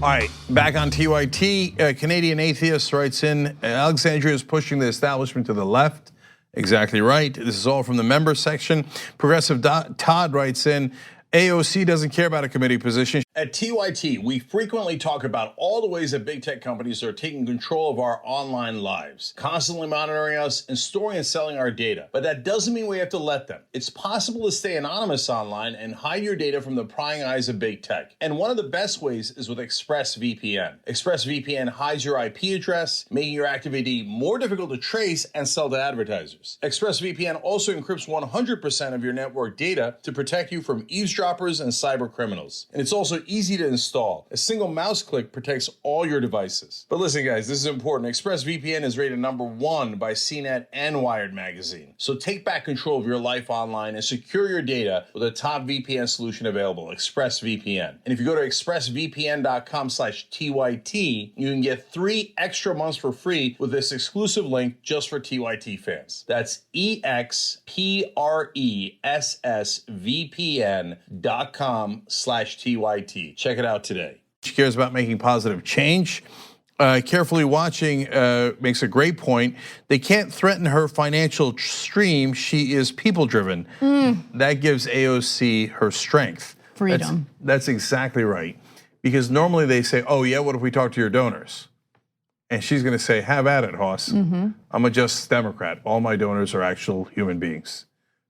All right, back on TYT, Canadian Atheist writes in, Alexandria is pushing the establishment to the left. Exactly right. This is all from the members section. Progressive Todd writes in, AOC doesn't care about a committee position. At TYT, we frequently talk about all the ways that big tech companies are taking control of our online lives, constantly monitoring us and storing and selling our data. But that doesn't mean we have to let them. It's possible to stay anonymous online and hide your data from the prying eyes of big tech. And one of the best ways is with ExpressVPN. ExpressVPN hides your IP address, making your activity more difficult to trace and sell to advertisers. ExpressVPN also encrypts 100% of your network data to protect you from eavesdroppers and cyber criminals. And it's also easy to install. A single mouse click protects all your devices. But listen guys, this is important. ExpressVPN is rated #1 by CNET and Wired magazine. So take back control of your life online and secure your data with a top VPN solution available, ExpressVPN. And if you go to expressvpn.com/TYT, you can get 3 extra months for free with this exclusive link just for TYT fans. That's expressvpn.com/TYT. Check it out today. She cares about making positive change. Carefully watching makes a great point. They can't threaten her financial stream. She is people driven. That gives AOC her strengh. Freedom. That's exactly right. Because normally they say, oh yeah, what if we talk to your donors? And she's gonna say, have at it, Hoss. I'm a Justice Democrat. All my donors are actual human beings,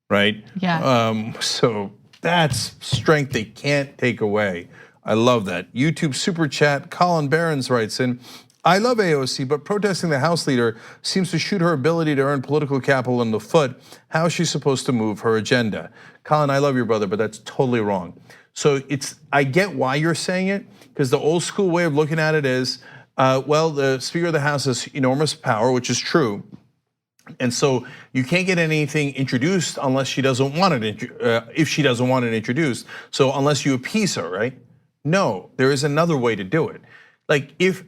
right? Yeah. So that's strength they can't take away. I love that. YouTube super chat, Colin Barons writes in, I love AOC, but protesting the House leader seems to shoot her ability to earn political capital in the foot. How is she supposed to move her agenda? Colin, I love your brother, but that's totally wrong. So I get why you're saying it, because the old school way of looking at it is, well, the Speaker of the House has enormous power, which is true. And so you can't get anything introduced unless she doesn't want it, if she doesn't want it introduced. So unless you appease her, right? No, there is another way to do it. Like if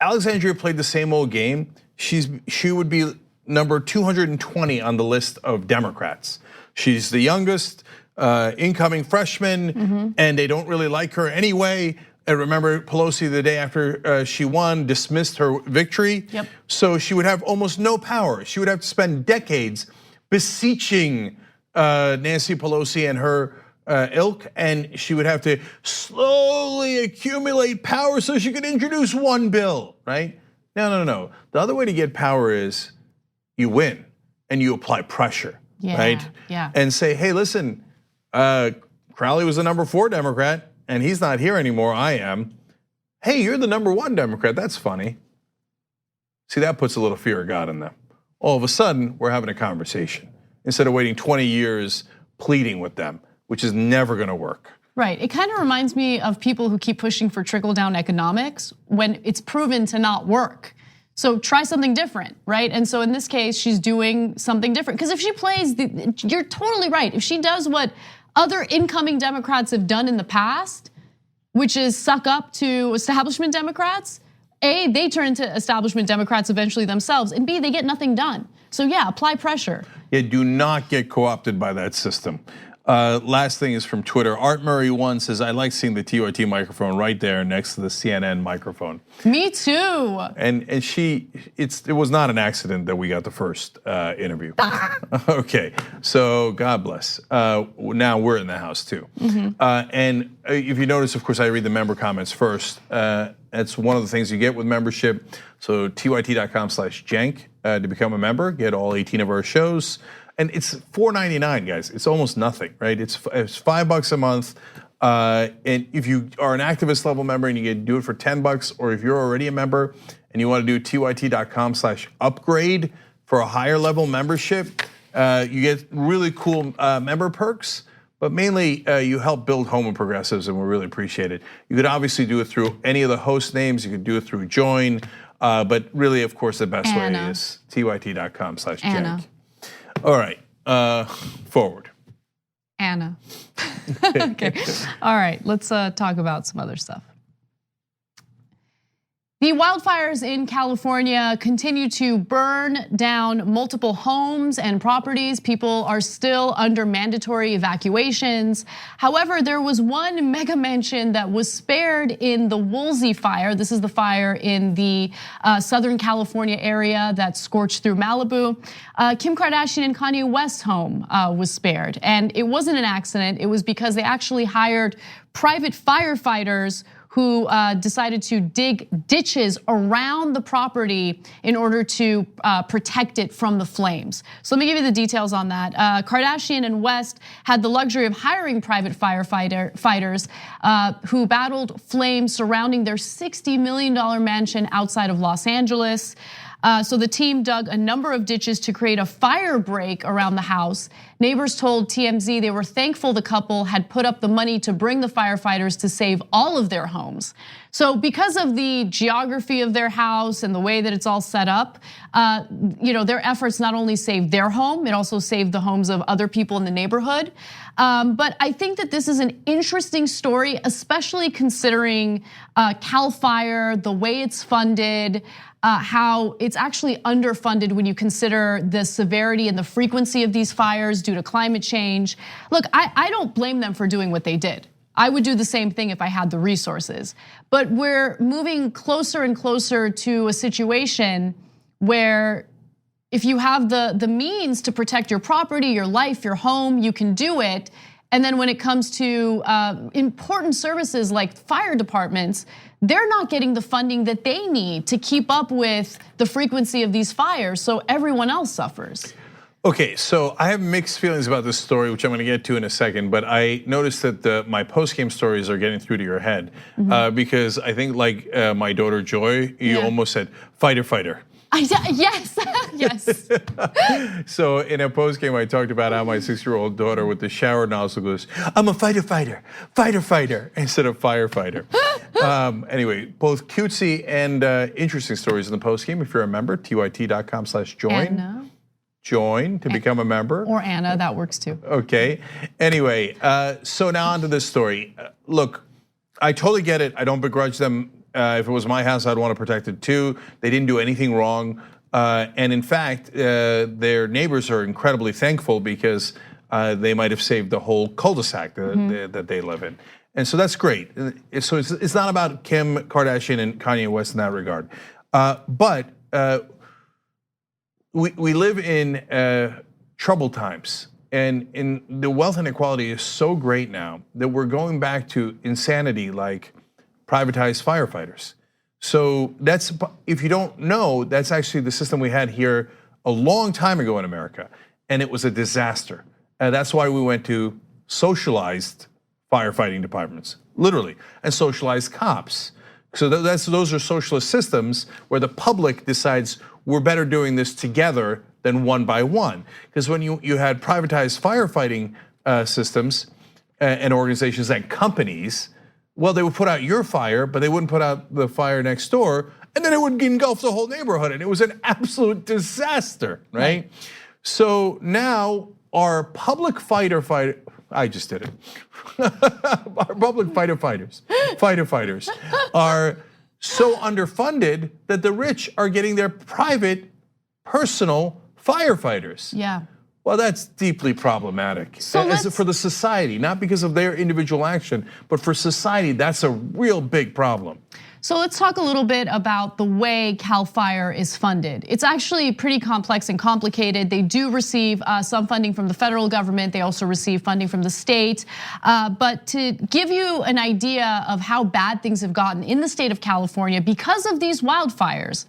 Alexandria played the same old game, she would be number 220 on the list of Democrats. She's the youngest incoming freshman, and they don't really like her anyway. And remember, Pelosi, the day after she won, dismissed her victory. Yep. So she would have almost no power. She would have to spend decades beseeching Nancy Pelosi and her ilk, and she would have to slowly accumulate power so she could introduce one bill, right? No. The other way to get power is you win and you apply pressure, right? Yeah. And say, hey, listen, Crowley was the number 4 Democrat, and he's not here anymore, I am. Hey, you're the number 1 Democrat, that's funny. See, that puts a little fear of God in them. All of a sudden, we're having a conversation. Instead of waiting 20 years pleading with them, which is never gonna work. Right, it kind of reminds me of people who keep pushing for trickle-down economics when it's proven to not work. So try something different, right? And so in this case, she's doing something different. Because if she plays, you're totally right. If she does what other incoming Democrats have done in the past, which is suck up to establishment Democrats, A, they turn into establishment Democrats eventually themselves, and B, they get nothing done. So yeah, apply pressure. Yeah, do not get co-opted by that system. Last thing is from Twitter. Art Murray 1 says, I like seeing the TYT microphone right there next to the CNN microphone. Me too. And it was not an accident that we got the first interview. Okay, so God bless. Now we're in the house too. And if you notice, of course, I read the member comments first. That's one of the things you get with membership. So tyt.com/Cenk to become a member, get all 18 of our shows. And it's $4.99, guys. It's almost nothing, right? It's $5 a month. And if you are an activist level member and you get to do it for $10, or if you're already a member and you want to do tyt.com/upgrade for a higher level membership, you get really cool member perks. But mainly, you help build home of progressives, and we really appreciate it. You could obviously do it through any of the host names. You could do it through Join, but really, of course, the best way is tyt.com/Cenk. All right, forward. Anna. Okay, all right, let's talk about some other stuff. The wildfires in California continue to burn down multiple homes and properties. People are still under mandatory evacuations. However, there was one mega mansion that was spared in the Woolsey fire. This is the fire in the Southern California area that scorched through Malibu. Kim Kardashian and Kanye West's home was spared. And it wasn't an accident. It was because they actually hired private firefighters who decided to dig ditches around the property in order to protect it from the flames. So let me give you the details on that. Kardashian and West had the luxury of hiring private firefighters who battled flames surrounding their $60 million mansion outside of Los Angeles. So the team dug a number of ditches to create a fire break around the house. Neighbors told TMZ they were thankful the couple had put up the money to bring the firefighters to save all of their homes. So because of the geography of their house and the way that it's all set up, their efforts not only saved their home, it also saved the homes of other people in the neighborhood. But I think that this is an interesting story, especially considering Cal Fire, the way it's funded, how it's actually underfunded when you consider the severity and the frequency of these fires due to climate change. Look, I don't blame them for doing what they did. I would do the same thing if I had the resources. But we're moving closer and closer to a situation where if you have the means to protect your property, your life, your home, you can do it. And then when it comes to important services like fire departments, they're not getting the funding that they need to keep up with the frequency of these fires, so everyone else suffers. Okay, so I have mixed feelings about this story, which I'm gonna get to in a second, but I noticed that my post-game stories are getting through to your head because I think like my daughter Joy, you almost said fighter. Yes, yes. So in a post game, I talked about how my 6-year-old daughter with the shower nozzle goes, "I'm a fighter," instead of firefighter. Anyway, both cutesy and interesting stories in the post game. If you're a member, tyt.com/join. Join to become a member. Or Anna, that works too. Okay. Anyway, so now onto this story. Look, I totally get it. I don't begrudge them. If it was my house, I'd want to protect it too. They didn't do anything wrong. And in fact, their neighbors are incredibly thankful because they might have saved the whole cul-de-sac that they live in. And so that's great. So it's not about Kim Kardashian and Kanye West in that regard. But we live in troubled times. And the wealth inequality is so great now that we're going back to insanity like privatized firefighters. So if you don't know, that's actually the system we had here a long time ago in America, and it was a disaster. That's why we went to socialized firefighting departments, literally, and socialized cops. So those are socialist systems where the public decides we're better doing this together than one by one. Because when you had privatized firefighting systems and organizations and companies, well, they would put out your fire, but they wouldn't put out the fire next door, and then it would engulf the whole neighborhood, and it was an absolute disaster, right? So now our public fighter, I just did it. Our public firefighters are so underfunded that the rich are getting their private, personal firefighters. Yeah. Well, that's deeply problematic. So for the society, not because of their individual action, but for society, that's a real big problem. So let's talk a little bit about the way CAL FIRE is funded. It's actually pretty complex and complicated. They do receive some funding from the federal government. They also receive funding from the state. But to give you an idea of how bad things have gotten in the state of California because of these wildfires,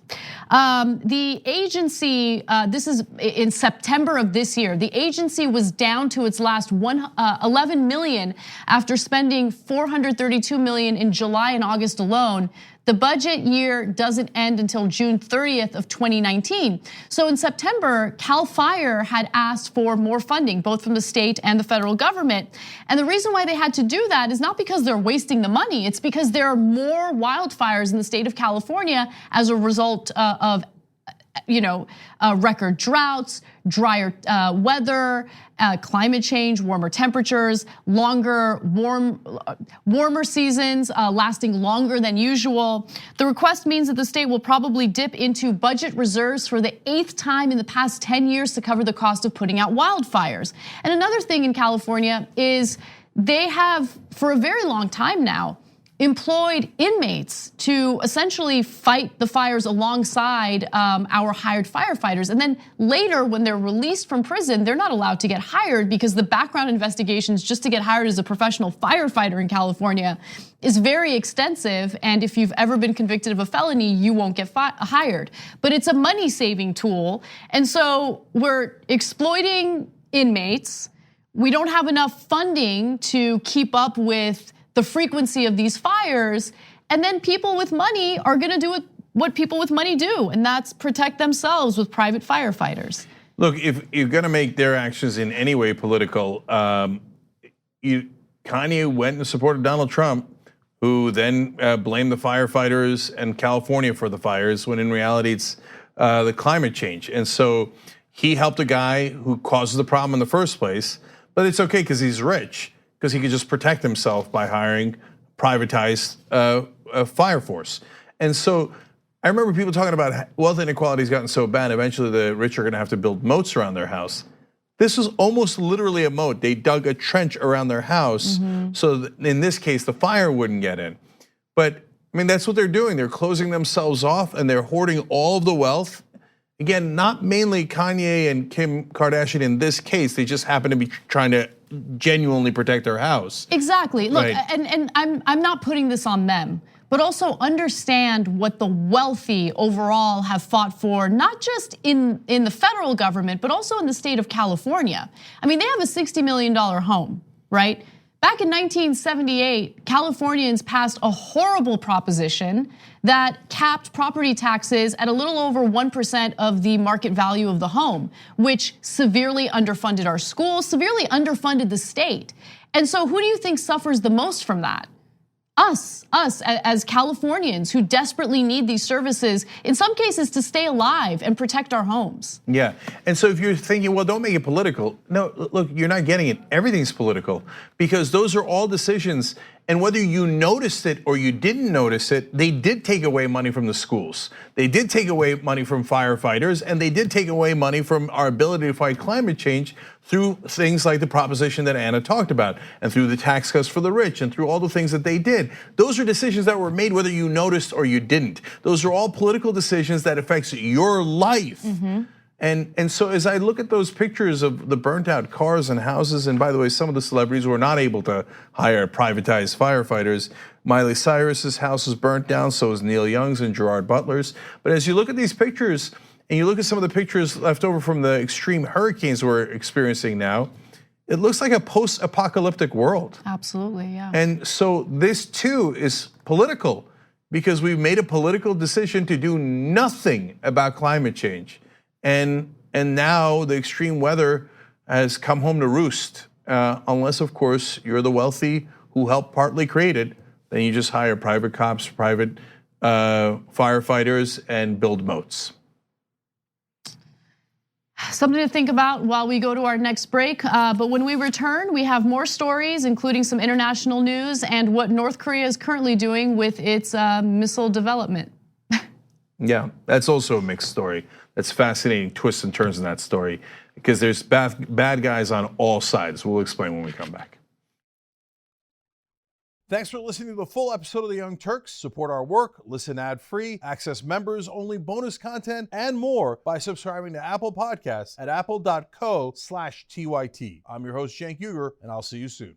the agency, this is in September of this year, the agency was down to its last 11 million after spending 432 million in July and August alone. The budget year doesn't end until June 30th of 2019. So in September, CAL FIRE had asked for more funding, both from the state and the federal government. And the reason why they had to do that is not because they're wasting the money, it's because there are more wildfires in the state of California as a result of record droughts, drier weather, climate change, warmer temperatures, warmer seasons lasting longer than usual. The request means that the state will probably dip into budget reserves for the 8th time in the past 10 years to cover the cost of putting out wildfires. And another thing in California is they have, for a very long time now, employed inmates to essentially fight the fires alongside our hired firefighters. And then later, when they're released from prison, they're not allowed to get hired because the background investigations just to get hired as a professional firefighter in California is very extensive. And if you've ever been convicted of a felony, you won't get hired. But it's a money-saving tool. And so we're exploiting inmates. We don't have enough funding to keep up with the frequency of these fires, and then people with money are gonna do what people with money do, and that's protect themselves with private firefighters. Look, if you're gonna make their actions in any way political, Kanye went and supported Donald Trump, who then blamed the firefighters and California for the fires, when in reality it's the climate change. And so he helped a guy who causes the problem in the first place, but it's okay because he's rich, because he could just protect himself by hiring privatized fire force. And so I remember people talking about wealth inequality has gotten so bad, eventually the rich are gonna have to build moats around their house. This was almost literally a moat. They dug a trench around their house so that in this case, the fire wouldn't get in. But I mean, that's what they're doing. They're closing themselves off and they're hoarding all of the wealth. Again, not mainly Kanye and Kim Kardashian in this case, they just happen to be trying to genuinely protect their house. Exactly. Look, right. and I'm not putting this on them, but also understand what the wealthy overall have fought for, not just in the federal government, but also in the state of California. I mean, they have a $60 million home, right? Back in 1978, Californians passed a horrible proposition that capped property taxes at a little over 1% of the market value of the home, which severely underfunded our schools, severely underfunded the state. And so who do you think suffers the most from that? Us as Californians who desperately need these services, in some cases to stay alive and protect our homes. Yeah, and so if you're thinking, well, don't make it political. No, look, you're not getting it. Everything's political because those are all decisions. And whether you noticed it or you didn't notice it, they did take away money from the schools. They did take away money from firefighters, and they did take away money from our ability to fight climate change through things like the proposition that Anna talked about, and through the tax cuts for the rich, and through all the things that they did. Those are decisions that were made whether you noticed or you didn't. Those are all political decisions that affects your life. And so as I look at those pictures of the burnt out cars and houses, and by the way, some of the celebrities were not able to hire privatized firefighters. Miley Cyrus's house was burnt down, so is Neil Young's and Gerard Butler's. But as you look at these pictures, and you look at some of the pictures left over from the extreme hurricanes we're experiencing now, it looks like a post-apocalyptic world. Absolutely, yeah. And so this too is political, because we've made a political decision to do nothing about climate change. And now the extreme weather has come home to roost. unless, of course, you're the wealthy who helped partly create it. Then you just hire private cops, private firefighters, and build moats. Something to think about while we go to our next break. But when we return, we have more stories, including some international news and what North Korea is currently doing with its missile development. Yeah, that's also a mixed story. That's fascinating twists and turns in that story because there's bad guys on all sides. We'll explain when we come back. Thanks for listening to the full episode of The Young Turks. Support our work, listen ad-free, access members-only bonus content, and more by subscribing to Apple Podcasts at apple.co/TYT. I'm your host, Cenk Uygur, and I'll see you soon.